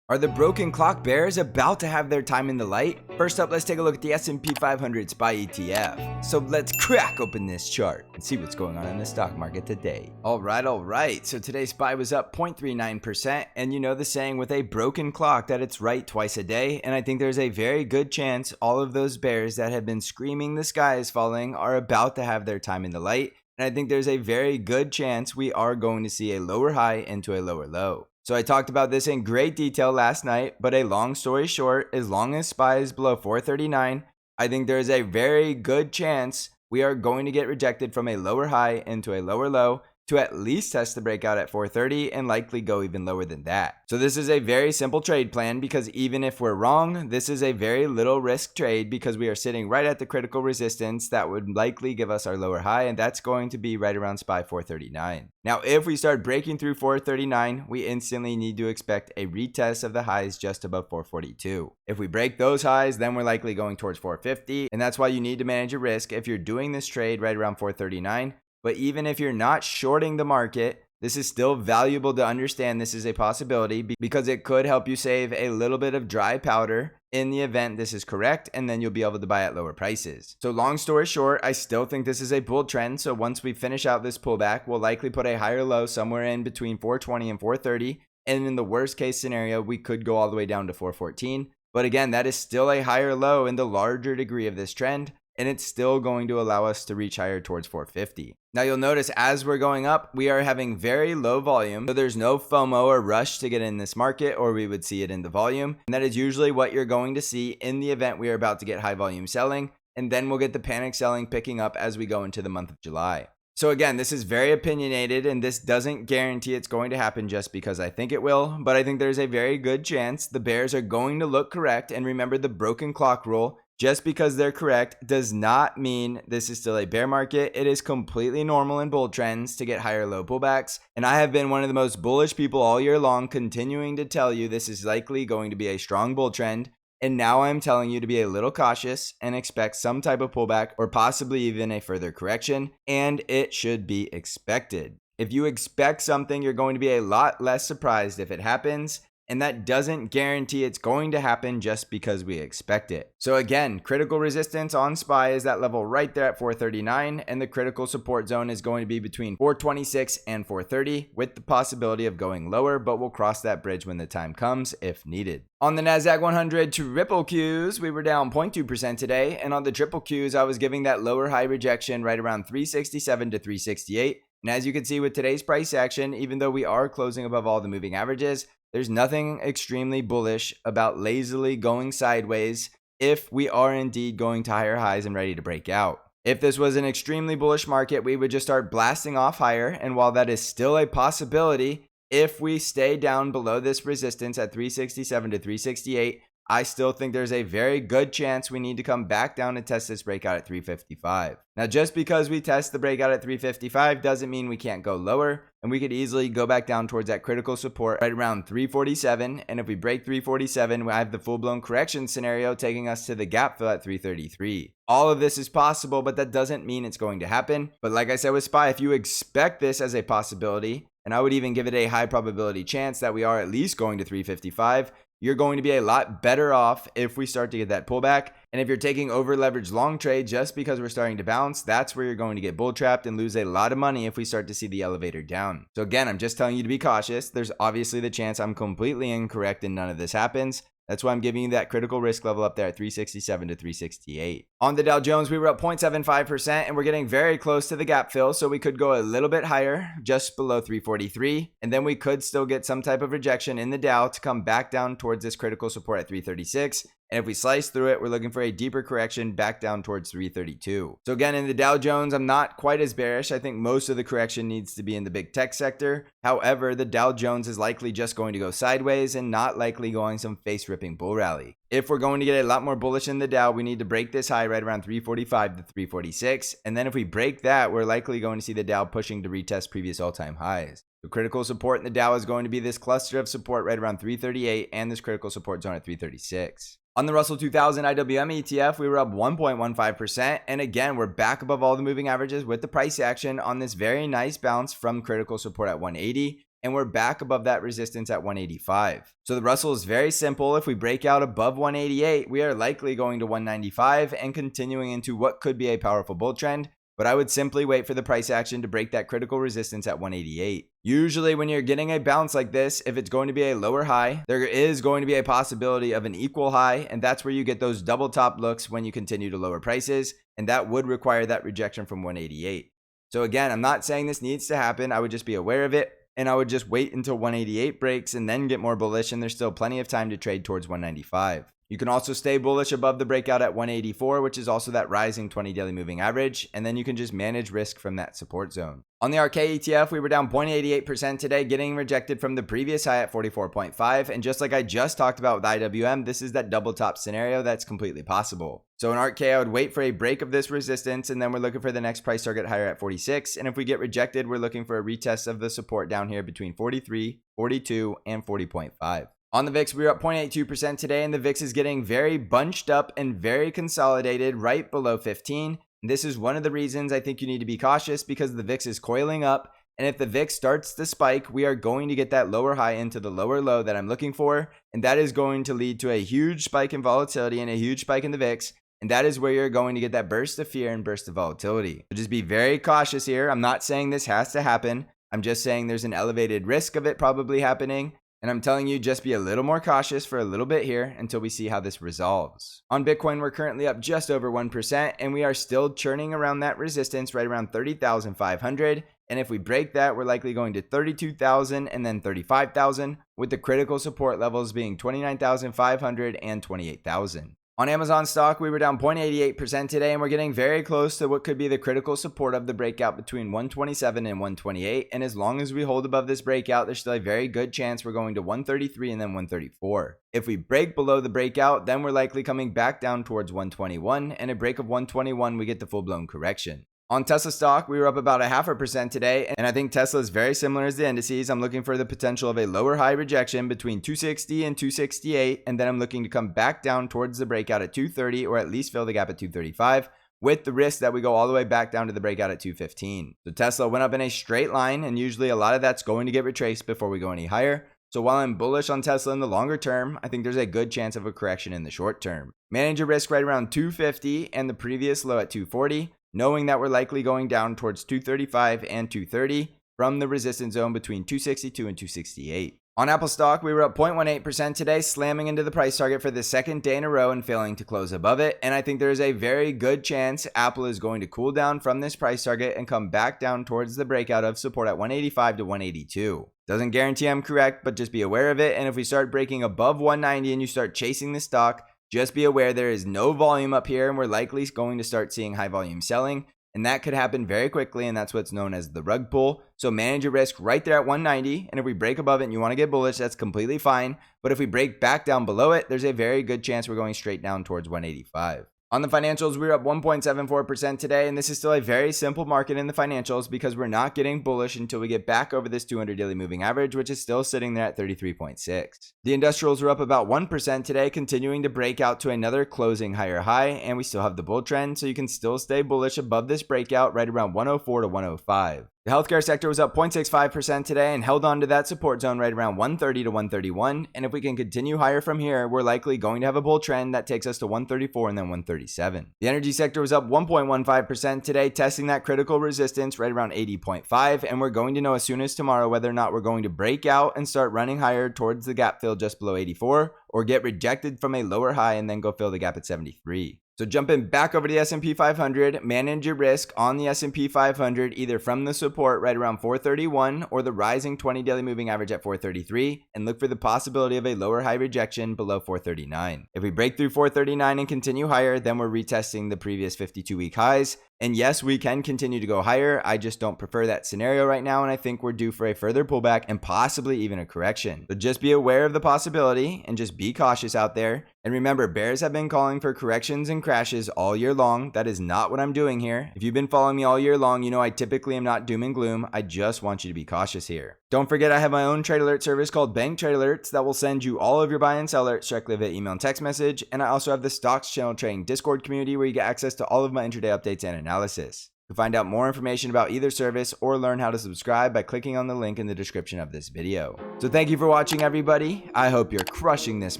Are the broken clock bears about to have their time in the light? First up, let's take a look at the S&P 500 SPY ETF. So let's crack open this chart and see what's going on in the stock market today. All right. So today's SPY was up 0.39%, and you know the saying with a broken clock that it's right twice a day, and I think there's a very good chance all of those bears that have been screaming the sky is falling are about to have their time in the light, and I think there's a very good chance we are going to see a lower high into a lower low. So I talked about this in great detail last night, but a long story short, as long as SPY is below 439, I think there is a very good chance we are going to get rejected from a lower high into a lower low to at least test the breakout at 430 and likely go even lower than that. So this is a very simple trade plan because even if we're wrong, this is a very little risk trade because we are sitting right at the critical resistance that would likely give us our lower high, and that's going to be right around SPY 439. Now, if we start breaking through 439, we instantly need to expect a retest of the highs just above 442. If we break those highs, then we're likely going towards 450, and that's why you need to manage your risk if you're doing this trade right around 439. But even if you're not shorting the market, this is still valuable to understand this is a possibility because it could help you save a little bit of dry powder in the event this is correct, and then you'll be able to buy at lower prices. So long story short, I still think this is a bull trend. So once we finish out this pullback, we'll likely put a higher low somewhere in between 420 and 430. And in the worst case scenario, we could go all the way down to 414. But again, that is still a higher low in the larger degree of this trend, and it's still going to allow us to reach higher towards 450. Now you'll notice as we're going up, we are having very low volume. So there's no FOMO or rush to get in this market, or we would see it in the volume. And that is usually what you're going to see in the event we are about to get high volume selling. And then we'll get the panic selling picking up as we go into the month of July. So again, this is very opinionated, and this doesn't guarantee it's going to happen just because I think it will, but I think there's a very good chance the bears are going to look correct. And remember the broken clock rule. Just because they're correct does not mean this is still a bear market. It is completely normal in bull trends to get higher low pullbacks. And I have been one of the most bullish people all year long, continuing to tell you this is likely going to be a strong bull trend. And now I'm telling you to be a little cautious and expect some type of pullback or possibly even a further correction. And it should be expected. If you expect something, you're going to be a lot less surprised if it happens. And that doesn't guarantee it's going to happen just because we expect it. So again, critical resistance on SPY is that level right there at 439, and the critical support zone is going to be between 426 and 430 with the possibility of going lower, but we'll cross that bridge when the time comes if needed. On the NASDAQ 100 triple Qs, we were down 0.2% today, and on the triple Qs, I was giving that lower high rejection right around 367 to 368. And as you can see with today's price action, even though we are closing above all the moving averages, there's nothing extremely bullish about lazily going sideways if we are indeed going to higher highs and ready to break out. If this was an extremely bullish market, we would just start blasting off higher. And while that is still a possibility, if we stay down below this resistance at 367 to 368, I still think there's a very good chance we need to come back down and test this breakout at 355. Now, just because we test the breakout at 355 doesn't mean we can't go lower, and we could easily go back down towards that critical support right around 347. And if we break 347, we have the full-blown correction scenario taking us to the gap fill at 333. All of this is possible, but that doesn't mean it's going to happen. But like I said with SPY, if you expect this as a possibility, and I would even give it a high probability chance that we are at least going to 355, you're going to be a lot better off if we start to get that pullback. And if you're taking over leveraged long trade just because we're starting to bounce, that's where you're going to get bull trapped and lose a lot of money if we start to see the elevator down. So again, I'm just telling you to be cautious. There's obviously the chance I'm completely incorrect and none of this happens. That's why I'm giving you that critical risk level up there at 367 to 368. On the Dow Jones, we were up 0.75%, and we're getting very close to the gap fill. So we could go a little bit higher, just below 343. And then we could still get some type of rejection in the Dow to come back down towards this critical support at 336. And if we slice through it, we're looking for a deeper correction back down towards 332. So again, in the Dow Jones, I'm not quite as bearish. I think most of the correction needs to be in the big tech sector. However, the Dow Jones is likely just going to go sideways and not likely going some face-ripping bull rally. If we're going to get a lot more bullish in the Dow, we need to break this high right around 345 to 346. And then if we break that, we're likely going to see the Dow pushing to retest previous all-time highs. The critical support in the Dow is going to be this cluster of support right around 338 and this critical support zone at 336. On the Russell 2000 IWM ETF, we were up 1.15%. And again, we're back above all the moving averages with the price action on this very nice bounce from critical support at 180. and we're back above that resistance at 185. So the Russell is very simple. If we break out above 188, we are likely going to 195 and continuing into what could be a powerful bull trend. But I would simply wait for the price action to break that critical resistance at 188. Usually when you're getting a bounce like this, if it's going to be a lower high, there is going to be a possibility of an equal high, and that's where you get those double top looks when you continue to lower prices, and that would require that rejection from 188. So again, I'm not saying this needs to happen. I would just be aware of it, and I would just wait until 188 breaks and then get more bullish, and there's still plenty of time to trade towards 195. You can also stay bullish above the breakout at 184, which is also that rising 20 daily moving average, and then you can just manage risk from that support zone. On the ARKK ETF, we were down 0.88% today, getting rejected from the previous high at 44.5, and just like I just talked about with IWM, this is that double top scenario that's completely possible. So in ARKK, I would wait for a break of this resistance, and then we're looking for the next price target higher at 46, and if we get rejected, we're looking for a retest of the support down here between 43, 42, and 40.5. On the VIX, we were up 0.82% today, and the VIX is getting very bunched up and very consolidated right below 15. And this is one of the reasons I think you need to be cautious, because the VIX is coiling up, and if the VIX starts to spike, we are going to get that lower high into the lower low that I'm looking for, and that is going to lead to a huge spike in volatility and a huge spike in the VIX, and that is where you're going to get that burst of fear and burst of volatility. So just be very cautious here. I'm not saying this has to happen. I'm just saying there's an elevated risk of it probably happening. And I'm telling you, just be a little more cautious for a little bit here until we see how this resolves. On Bitcoin, we're currently up just over 1%, and we are still churning around that resistance right around 30,500. And if we break that, we're likely going to 32,000 and then 35,000, with the critical support levels being 29,500 and 28,000. On Amazon stock, we were down 0.88% today, and we're getting very close to what could be the critical support of the breakout between 127 and 128. And as long as we hold above this breakout, there's still a very good chance we're going to 133 and then 134. If we break below the breakout, then we're likely coming back down towards 121, and a break of 121, we get the full-blown correction. On Tesla stock, we were up about 0.5% today, and I think Tesla is very similar as the indices. I'm looking for the potential of a lower high rejection between 260 and 268, and then I'm looking to come back down towards the breakout at 230, or at least fill the gap at 235, with the risk that we go all the way back down to the breakout at 215. So Tesla went up in a straight line, and usually a lot of that's going to get retraced before we go any higher. So while I'm bullish on Tesla in the longer term, I think there's a good chance of a correction in the short term. Manage your risk right around 250 and the previous low at 240. Knowing that we're likely going down towards 235 and 230 from the resistance zone between 262 and 268. On Apple stock, we were up 0.18% today, slamming into the price target for the second day in a row and failing to close above it. And I think there is a very good chance Apple is going to cool down from this price target and come back down towards the breakout of support at 185 to 182. Doesn't guarantee I'm correct, but just be aware of it. And if we start breaking above 190 and you start chasing the stock, just be aware there is no volume up here, and we're likely going to start seeing high volume selling, and that could happen very quickly, and that's what's known as the rug pull. So manage your risk right there at 190, and if we break above it and you want to get bullish, that's completely fine. But if we break back down below it, there's a very good chance we're going straight down towards 185. On the financials, we're up 1.74% today, and this is still a very simple market in the financials because we're not getting bullish until we get back over this 200 daily moving average, which is still sitting there at 33.6. The industrials were up about 1% today, continuing to break out to another closing higher high, and we still have the bull trend, so you can still stay bullish above this breakout right around 104 to 105. The healthcare sector was up 0.65% today and held on to that support zone right around 130 to 131. And if we can continue higher from here, we're likely going to have a bull trend that takes us to 134 and then 137. The energy sector was up 1.15% today, testing that critical resistance right around 80.5. And we're going to know as soon as tomorrow whether or not we're going to break out and start running higher towards the gap fill just below 84 or get rejected from a lower high and then go fill the gap at 73. So jumping back over to the S&P 500, manage your risk on the S&P 500 either from the support right around 431 or the rising 20 daily moving average at 433, and look for the possibility of a lower high rejection below 439. If we break through 439 and continue higher, then we're retesting the previous 52-week highs. And yes, we can continue to go higher. I just don't prefer that scenario right now, and I think we're due for a further pullback and possibly even a correction. So just be aware of the possibility and just be cautious out there. And remember, bears have been calling for corrections and crashes all year long. That is not what I'm doing here. If you've been following me all year long, you know I typically am not doom and gloom. I just want you to be cautious here. Don't forget, I have my own trade alert service called Bank Trade Alerts that will send you all of your buy and sell alerts directly via email and text message. And I also have the Stocks Channel Trading Discord community where you get access to all of my intraday updates and analysis. You can find out more information about either service or learn how to subscribe by clicking on the link in the description of this video. So thank you for watching, everybody. I hope you're crushing this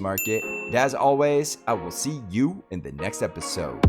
market. And as always, I will see you in the next episode.